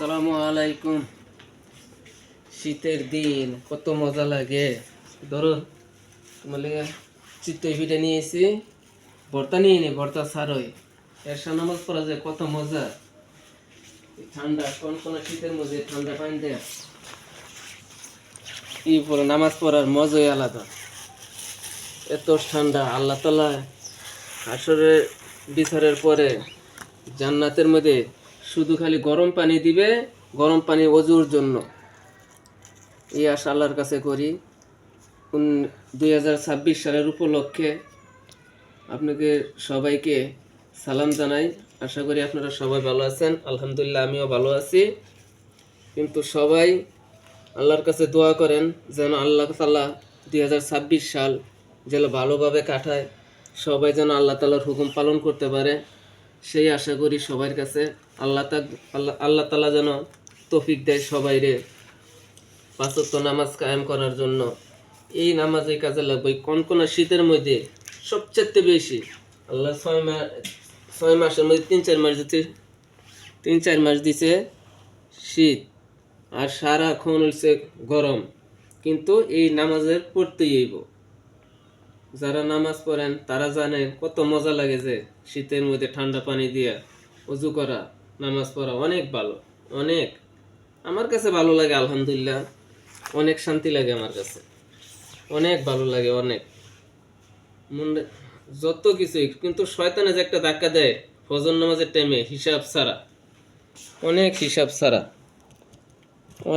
আসসালামু আলাইকুম। শীতের দিন কত মজা লাগে। ধরো তোমার লেগে চিতই পিঠা নিয়েছি, ভর্তা নিয়ে নি, ভর্তা ছাড়ই এরশা নামাজ পড়া যায় কত মজা। ঠান্ডা কোন কোন শীতের মধ্যে ঠান্ডা পানি দেয় এই পরে নামাজ পড়ার মজাই আলাদা। এত ঠান্ডা আল্লাহ তাআলা হাসরের বিচারের পরে জান্নাতের মধ্যে শুধু খালি গরম পানি দিবে, গরম পানি ওযুর জন্য। এই আশা আল্লাহর কাছে করি। 2026 সালের উপলক্ষে আপনাকে সবাইকে সালাম জানাই। আশা করি আপনারা সবাই ভালো আছেন। আলহামদুলিল্লাহ আমিও ভালো আছি। কিন্তু সবাই আল্লাহর কাছে দোয়া করেন যেন আল্লাহ তাআলা 2026 সাল যেন ভালোভাবে কাটায়, সবাই যেন আল্লাহ তাআলার হুকুম পালন করতে পারে সেই আশা করি সবার কাছে। আল্লাহ তাআলা যেন তৌফিক দেয় সবাইরে পাঁচ ওয়াক্ত নামাজ কায়েম করার জন্য। এই নামাজে কাজে লাগবে। কোন কোন শীতের মধ্যে সবচেয়ে বেশি আল্লাহ 6 মাসের মধ্যে 3-4 মাস দিছে শীত, আর সারাক্ষণ হচ্ছে গরম। কিন্তু এই নামাজের পড়তেই হইব। যারা নামাজ পড়েন তারা জানেন কত মজা লাগে যে শীতের মধ্যে ঠান্ডা পানি দিয়া ওযু করা, নামাজ পড়া অনেক ভালো। অনেক আমার কাছে ভালো লাগে আলহামদুলিল্লাহ। অনেক শান্তি লাগে আমার কাছে, অনেক ভালো লাগে, অনেক মনে যত কিছুই। কিন্তু শয়তানে যে একটা ধাক্কা দেয় ফজর নামাজের টাইমে হিসাব ছাড়া, অনেক হিসাব ছাড়া।